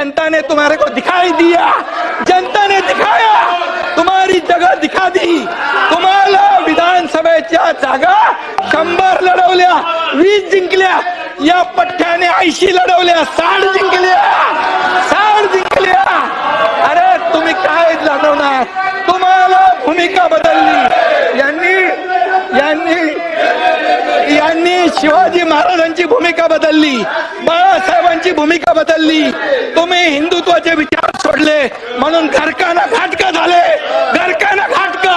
जनता ने तुम्हारे को दिखाई दिया, जनता ने दिखाया, तुम्हारी जगह दिखा दी। तुम्हाला विधानसभेच्या जागा 100 लढवल्या, 20 जिंकल्या, या पठ्ठ्याने 80 लढवल्या, 60 जिंकल्या, 60 जिंकल्या। अरे तुम्ही काय लढवणार? तुम्हाला भूमिका बदलली। यांनी शिवाजी महाराजांची भूमिका बदलली, बाळासाहेबांची भूमिका बदलली। तुम्ही हिंदुत्वाचे विचार सोडले म्हणून घरकाना घाटका झाले, घरकाना घाटका,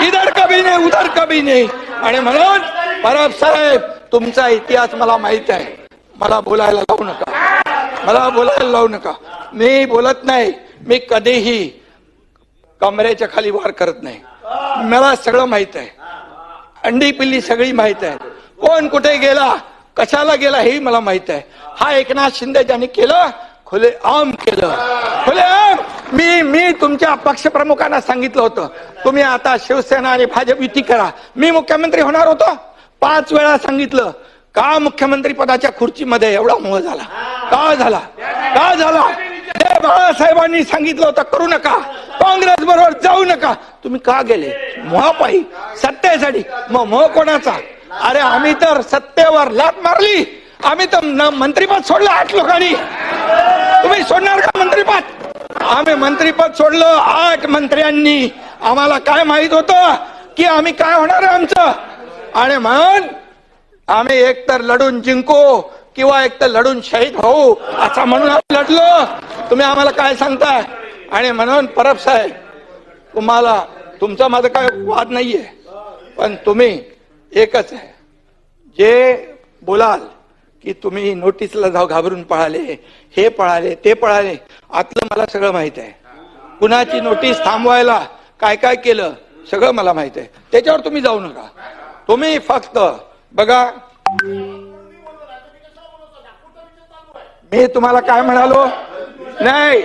इधर कभी नाही उधर कभी नाही। आणि म्हणून परब साहेब तुमचा इतिहास मला माहित आहे, मला बोलायला लावू नका, मला बोलायला लावू नका। मी बोलत नाही, मी कधीही कमरेच्या खाली वार करत नाही, मला सगळं माहित आहे, अंडी पिल्ली सगळी माहित आहे, कोण कुठे गेला, कशाला गेला हे मला माहित आहे। हा एकनाथ शिंदे ज्यांनी केलं खुलेआम केलं, खुलेआम। मी तुमच्या पक्षप्रमुखांना सांगितलं होतं तुम्ही आता शिवसेना आणि भाजप युती करा, मी मुख्यमंत्री होणार होतो। 5 वेळा सांगितलं, का मुख्यमंत्री पदाच्या खुर्चीमध्ये एवढा मोह झाला, का झाला, का झाला? हे बाळासाहेबांनी सांगितलं होतं करू नका, काँग्रेस बरोबर जाऊ नका, तुम्ही का गेले? मोहापायी, सत्तेसाठी। मग मोह कोणाचा? अरे आम्ही तर सत्तेवर लात मारली, आम्ही तर मंत्रीपद सोडलं 8 लोकांनी, तुम्ही सोडणार का मंत्रीपद? आम्ही मंत्रीपद सोडलं 8 मंत्र्यांनी। आम्हाला काय माहित होतं की आम्ही काय होणार आहे आमचं? आणि म्हणून आम्ही एकतर लढून जिंकू किंवा एकतर लढून शहीद होऊ असं म्हणून आम्ही लढलो। तुम्ही आम्हाला काय सांगताय? आणि म्हणून परब साहेब तुम्हाला, तुमचा माझा काय वाद नाहीये, पण तुम्ही एकच आहे, जे बोलाल की तुम्ही नोटीसला जाऊ घाबरून पळाले, हे पळाले, ते पळाले, आतलं मला सगळं माहित आहे। कुणाची नोटीस थांबवायला काय काय केलं सगळं मला माहित आहे, त्याच्यावर तुम्ही जाऊ नका। तुम्ही फक्त बघा, मी तुम्हाला काय म्हणालो नाही,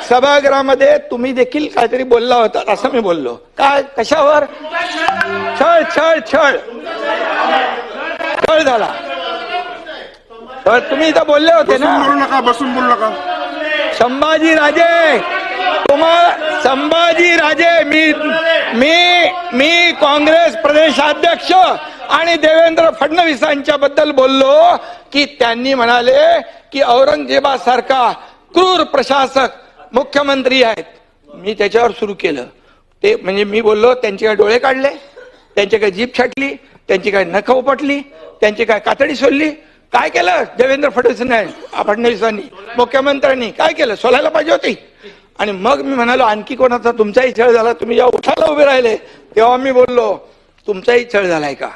सभागृहामध्ये तुम्ही देखील काहीतरी बोलला होता असं मी बोललो। काय, कशावर? छळ छळ छळ छळ झाला तर तुम्ही इथं बोलले होते ना, बसून बोलू नका। संभाजीराजे, तुम्हाला संभाजीराजे, मी काँग्रेस प्रदेशाध्यक्ष आणि देवेंद्र फडणवीसांच्या बद्दल बोललो की त्यांनी म्हणाले की औरंगजेबासारखा क्रूर प्रशासक मुख्यमंत्री आहेत। मी त्याच्यावर सुरू केलं ते, म्हणजे मी बोललो त्यांचे काय डोळे काढले, त्यांची काय जीभ छाटली, त्यांची काय नख उपटली, त्यांची काय कातडी सोडली? काय केलं देवेंद्र फडणवीसांनी, मुख्यमंत्र्यांनी काय केलं? सोलायला पाहिजे होती। आणि मग मी म्हणालो आणखी कोणाचा तुमचाही छळ झाला? तुम्ही जेव्हा उठायला उभे राहिले तेव्हा मी बोललो तुमचाही छळ झालाय का?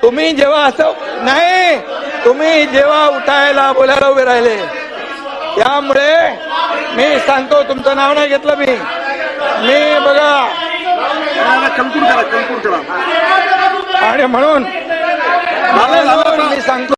तुम्ही जेव्हा असं नाही, तुम्ही जेव्हा उठायला बोलायला उभे राहिले, त्यामुळे मी सांगतो, तुमचं नाव नाही घेतलं मी बघा, कणकूर करा। आणि म्हणून मी सांगतो